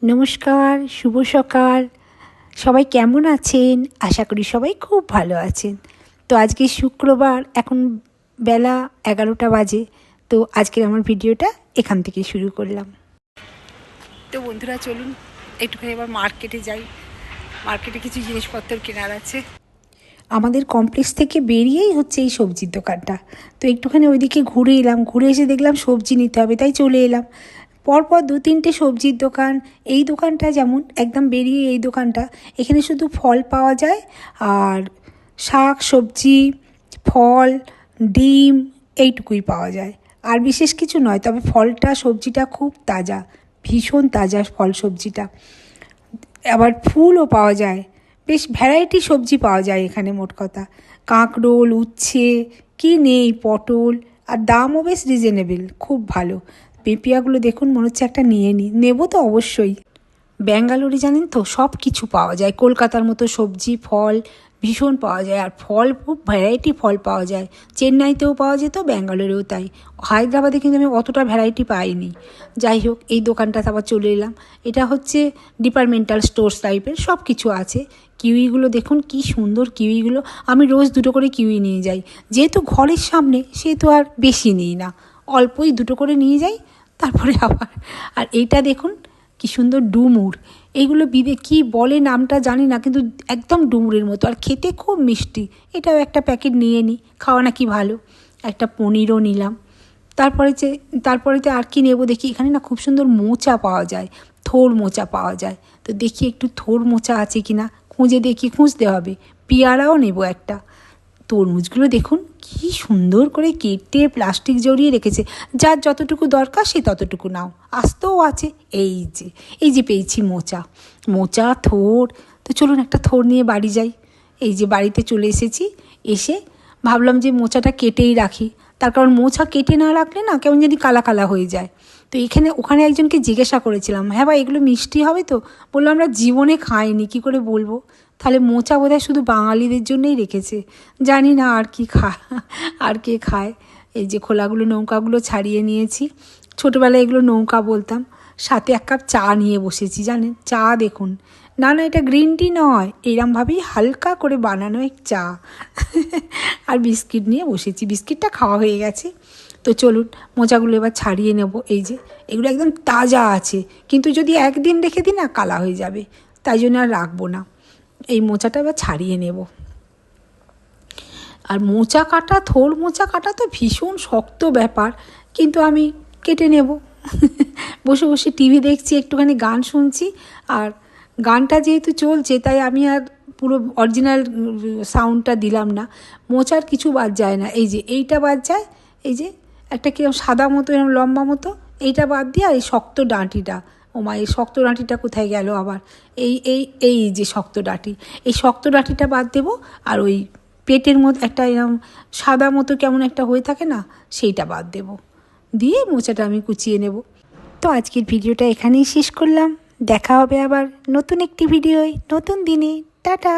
নমস্কার, শুভ সকাল। সবাই কেমন আছেন? আশা করি সবাই খুব ভালো আছেন। তো আজকে শুক্রবার, এখন বেলা 11টা বাজে। তো আজকের আমার ভিডিওটা এখান থেকে শুরু করলাম। তো বন্ধুরা চলুন একটুখানি এবার মার্কেটে যাই। মার্কেটে কিছু জিনিসপত্র কেনার আছে। আমাদের কমপ্লেক্স থেকে বেরিয়েই হচ্ছে এই সবজির দোকানটা। তো একটুখানি ওইদিকে ঘুরে এলাম, ঘুরে এসে দেখলাম সবজি নিতে হবে, তাই চলে এলাম। পরপর 2-3টে সবজির দোকান। এই দোকানটা যেমন একদম বেরিয়ে এই দোকানটা, এখানে শুধু ফল পাওয়া যায় আর শাক সবজি, ফল, ডিম এইটুকুই পাওয়া যায়, আর বিশেষ কিছু নয়। তবে ফলটা সবজিটা খুব তাজা, ভীষণ তাজা ফল সবজিটা। আবার ফুলও পাওয়া যায়, বেশ ভ্যারাইটি সবজি পাওয়া যায় এখানে। মোট কথা কাঁকরোল, উচ্ছে, কি নেই, পটল, আর দামও বেশ রিজনেবল, খুব ভালো। পেঁপিয়াগুলো দেখুন, মনে হচ্ছে একটা নিয়ে নিই, নেবো তো অবশ্যই। ব্যাঙ্গালোরে জানেন তো সব কিছু পাওয়া যায়, কলকাতার মতো সবজি ফল ভীষণ পাওয়া যায়, আর ফল খুব ভ্যারাইটি ফল পাওয়া যায়। চেন্নাইতেও পাওয়া যেত, ব্যাঙ্গালোরেও তাই। হায়দ্রাবাদে কিন্তু আমি অতটা ভ্যারাইটি পাইনি। যাই হোক, এই দোকানটাতে আবার চলে এলাম। এটা হচ্ছে ডিপার্টমেন্টাল স্টোর্স টাইপের, সব কিছু আছে। কিউইগুলো দেখুন কি সুন্দর কিউইগুলো। আমি রোজ 2টো করে কিউই নিয়ে যাই, যেহেতু ঘরের সামনে, সেহেতু আর বেশি নিই না, অল্পই 2টো করে নিয়ে যাই। তারপরে আবার, আর এইটা দেখুন কি সুন্দর ডুমুর। এইগুলো কী বলে নামটা জানি না, কিন্তু একদম ডুমুরের মতো, আর খেতে খুব মিষ্টি। এটাও একটা প্যাকেট নিয়ে নিই, খাওয়া নাকি ভালো। একটা পনিরও নিলাম। তারপরেতে আর কি নেব দেখি। এখানে না খুব সুন্দর মোচা পাওয়া যায়, থোড় মোচা পাওয়া যায়। তো দেখি একটু থোড় মোচা আছে কি না, খুঁজতে হবে। পেয়ারাও নেব একটা। তরমুজগুলো দেখুন কি সুন্দর করে কেটে প্লাস্টিক জড়িয়ে রেখেছে, যার যতটুকু দরকার সে ততটুকু নাও। আস্তেও আছে। এই যে পেয়েছি মোচা থোড়। তো চলুন একটা থোড় নিয়ে বাড়ি যাই। এই যে বাড়িতে চলে এসেছি। এসে ভাবলাম যে মোচাটা কেটেই রাখি, তার কারণ মোচা কেটে না রাখলে না কেমন জানি কালা কালা হয়ে যায়। তো ওখানে একজনকে জিজ্ঞাসা করেছিলাম, হ্যাঁ ভাই এগুলো মিষ্টি হবে তো? বললো আমরা জীবনে খাইনি, কী করে বলবো। তাহলে মোচা বোধহয় শুধু বাঙালিদের জন্যই রেখেছে, জানি না আর কে খায়। এই যে খোলাগুলো নৌকাগুলো ছাড়িয়ে নিয়েছি। ছোটোবেলায় এগুলো নৌকা বলতাম। সাথে 1 কাপ চা নিয়ে বসেছি, জানেন চা দেখুন। না এটা গ্রিন টি নয়, এরমভাবেই হালকা করে বানানো এক চা। আর বিস্কিট নিয়ে বসেছি, বিস্কিটটা খাওয়া হয়ে গেছে। তো চলুন মোচাগুলো এবার ছাড়িয়ে নেব। এই যে এগুলো একদম তাজা আছে, কিন্তু যদি একদিন রেখে দিই না কালা হয়ে যাবে, তাই জন্য আর রাখবো না। এই মোচাটা এবার ছাড়িয়ে নেব। আর থোড় মোচা কাটা তো ভীষণ শক্ত ব্যাপার, কিন্তু আমি কেটে নেব। বসে বসে টিভি দেখছি, একটুখানি গান শুনছি। আর গানটা যেহেতু চলছে, তাই আমি আর পুরো অরিজিনাল সাউন্ডটা দিলাম না। মোচার কিছু বাদ যায় না। এই যে এইটা বাদ যায়, এই যে একটা কিরকম সাদা মতো এরকম লম্বা মতো, এইটা বাদ দিয়ে, আর এই শক্ত ডাঁটিটা, এই শক্ত ডাঁটিটা কোথায় গেল আবার। এই যে শক্ত ডাঁটি, এই শক্ত ডাঁটিটা বাদ দেবো। আর ওই পেটের মধ্যে একটা এরকম সাদা মতো কেমন একটা হয়ে থাকে না, সেইটা বাদ দেবো। দিয়ে মোচাটা আমি কুচিয়ে নেব। তো আজকের ভিডিওটা এখানেই শেষ করলাম। দেখা হবে আবার নতুন একটি ভিডিওয়, নতুন দিনে। টাটা।